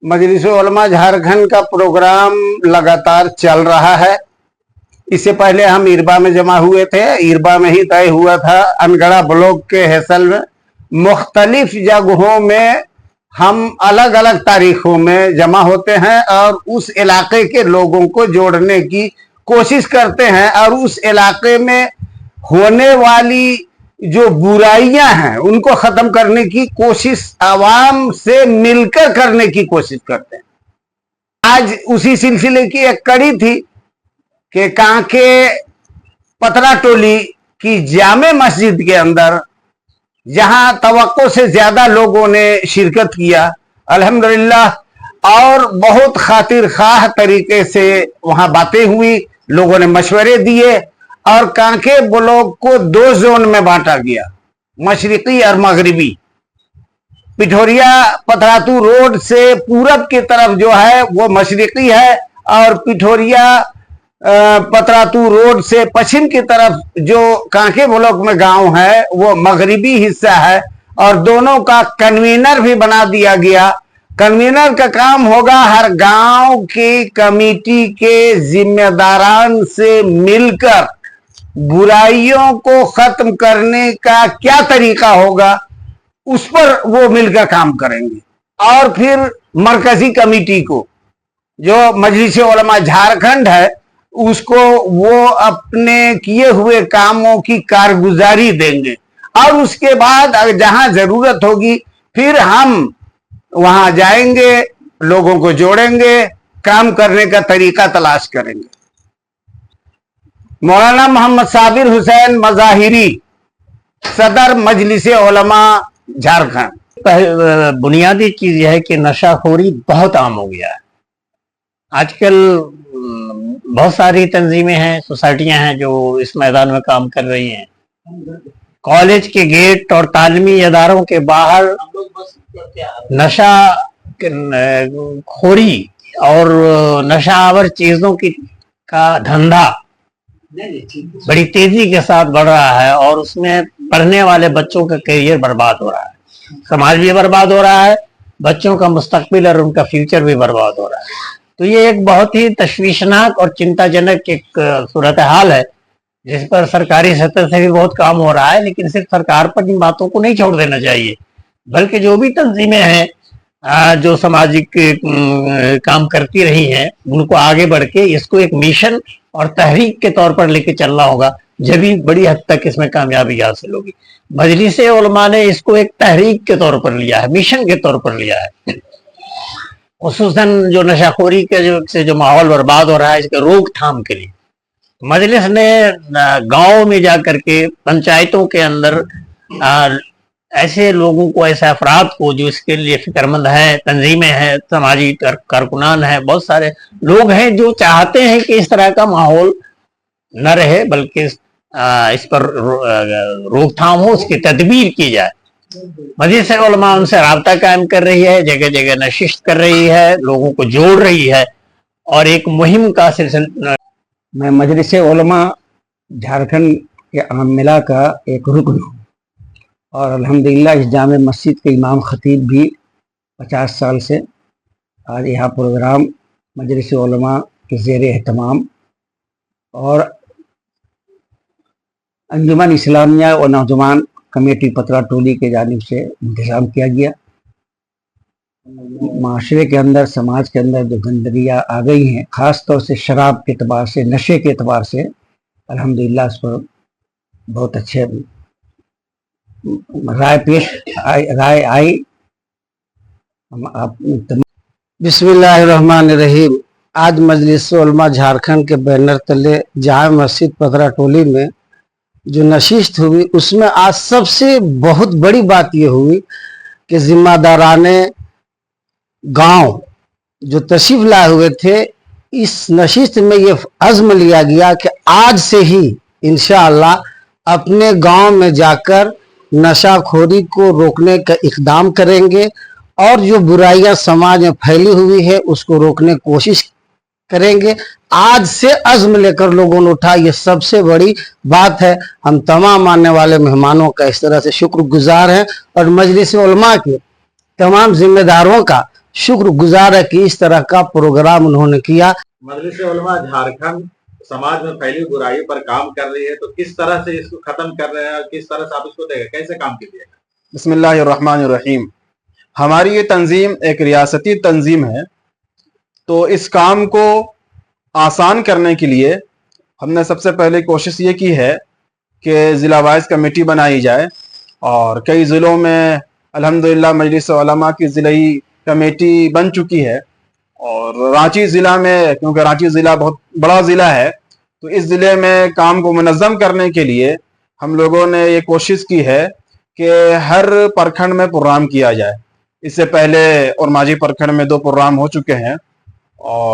मजलिस उलमा झारखंड का प्रोग्राम लगातार चल रहा है। इससे पहले हम इरबा में जमा हुए थे। इरबा में ही तय हुआ था अनगढ़ा ब्लॉक के हैसल में। मुख्तलिफ जगहों में हम अलग अलग तारीखों में जमा होते हैं और उस इलाके के लोगों को जोड़ने की कोशिश करते हैं और उस इलाके में होने वाली जो बुराइयां हैं उनको खत्म करने की कोशिश आवाम से मिलकर करने की कोशिश करते हैं। आज उसी सिलसिले की एक कड़ी थी कि कांके पतरा टोली की जामे मस्जिद के अंदर जहां तवक्को से ज्यादा लोगों ने शिरकत किया अल्हम्दुलिल्लाह, और बहुत खातिर खाह तरीके से वहां बातें हुई, लोगों ने मशवरे दिए और कांके ब्लॉक को 2 जोन में बांटा गया, मशरिकी और मगरिबी। पिठोरिया पतरातू रोड से पूरब की तरफ जो है वो मशरिकी है और पिठोरिया पतरातू रोड से पश्चिम की तरफ जो कांके ब्लॉक में गांव है वो मगरिबी हिस्सा है और दोनों का कन्वीनर भी बना दिया गया। कन्वीनर का काम होगा हर गांव की कमेटी के जिम्मेदारान से मिलकर बुराइयों को खत्म करने का क्या तरीका होगा उस पर वो मिलकर काम करेंगे। और फिर मरकजी कमेटी को जो मजलिस उलमा झारखंड है उसको वो अपने किए हुए कामों की कारगुजारी देंगे और उसके बाद जहां जरूरत होगी फिर हम वहां जाएंगे, लोगों को जोड़ेंगे, काम करने का तरीका तलाश करेंगे। मौलाना मोहम्मद साबिर हुसैन मज़ाहिरी, सदर मजलिस उलमा झारखंड। बुनियादी चीज यह है कि नशाखोरी बहुत आम हो गया है। आजकल बहुत सारी तंजीमें हैं, सोसाइटियां हैं जो इस मैदान में काम कर रही हैं। कॉलेज के गेट और तालीमी इदारों के बाहर नशा खोरी और नशावर चीजों की का धंधा बड़ी तेजी के साथ बढ़ रहा है और उसमें पढ़ने वाले बच्चों का करियर बर्बाद हो रहा है, समाज भी बर्बाद हो रहा है, बच्चों का मुस्तकबिल और उनका फ्यूचर भी बर्बाद हो रहा है। तो ये एक बहुत ही तशवीशनाक और चिंताजनक एक सूरत हाल है जिस पर सरकारी सतह से भी बहुत काम हो रहा है। लेकिन सिर्फ सरकार पर इन बातों को नहीं छोड़ देना चाहिए, बल्कि जो भी तंजीमें हैं जो सामाजिक काम करती रही हैं उनको आगे बढ़ के इसको एक मिशन और तहरीक के तौर पर लेके चलना होगा, जब भी बड़ी हद तक इसमें कामयाबी हासिल होगी। मजलिस उलमा ने इसको एक तहरीक के तौर पर लिया है, मिशन के तौर पर लिया है। खुसूसन जो नशाखोरी के जो माहौल बर्बाद हो रहा है इसके रोकथाम के लिए मजलिस ने गांव में जाकर के पंचायतों के अंदर ऐसे लोगों को, ऐसे अफराद को जो इसके लिए फिक्रमंद है, तंजीमें हैं, समाजी कारकुनान हैं, बहुत सारे लोग हैं जो चाहते हैं कि इस तरह का माहौल न रहे बल्कि इस पर रोकथाम हो, उसकी तदबीर की जाए। मजलिस उलमा उनसे राब्ता कायम कर रही है, जगह जगह नशिस्त कर रही है, लोगों को जोड़ रही है और एक मुहिम का सिलसिला। मैं मजलिस उलमा झारखंड के आमिला का एक रुकन हूँ और अल्हम्दुलिल्लाह इस जामे मस्जिद के इमाम खतीब भी 50 साल से आज यहाँ प्रोग्राम मजलिस उलमा के ज़ेर एहतमाम और अंजुमन इस्लामिया और नौजवान कमेटी पतरा टोली के जानिब से इंतज़ाम किया गया। माशरे के अंदर, समाज के अंदर जो गंदगियाँ आ गई हैं, ख़ास तौर से शराब के एतबार से, नशे के एतबार से, अल्हम्दुलिल्लाह इस पर बहुत अच्छे राय आई। बिस्मिल्लाहिर्रहमानिर्रहीम। आज मजलिस उलमा झारखंड के बैनर तले जामे मस्जिद पतरा टोली में जो नशिस्त हुई उसमें आज सबसे बहुत बड़ी बात यह हुई कि जिम्मेदाराने गांव जो तशरीफ लाए हुए थे, इस नशिस्त में ये अज़्म लिया गया कि आज से ही इंशाअल्लाह अपने गांव में जाकर नशाखोरी को रोकने का इक़दाम करेंगे और जो बुराइयां समाज में फैली हुई है उसको रोकने की कोशिश करेंगे। आज से अज़्म लेकर लोगों ने उठा, ये सबसे बड़ी बात है। हम तमाम आने वाले मेहमानों का इस तरह से शुक्रगुजार हैं और मजलिस उलमा के तमाम जिम्मेदारों का शुक्रगुजार है कि इस तरह का प्रोग्राम उन्होंने किया। मजलिस उलमा झारखंड समाज में फैली बुराई पर काम कर रही है, तो किस तरह से इसको खत्म कर रहे हैं और किस तरह से आप इसको देखें, कैसे काम कीजिएगा? बिस्मिल्लाहिर्रहमानिर्रहीम। हमारी ये तंजीम एक रियासती तंजीम है, तो इस काम को आसान करने के लिए हमने सबसे पहले कोशिश ये की है कि ज़िला वाइज कमेटी बनाई जाए, और कई ज़िलों में अल्हम्दुलिल्लाह मजलिस उलमा की ज़िलाई कमेटी बन चुकी है। और रांची ज़िला में, क्योंकि रांची ज़िला बहुत बड़ा ज़िला है, तो इस ज़िले में काम को मुनज़्ज़म करने के लिए हम लोगों ने ये कोशिश की है कि हर प्रखंड में प्रोग्राम किया जाए। इससे पहले और माजी प्रखंड में 2 प्रोग्राम हो चुके हैं, और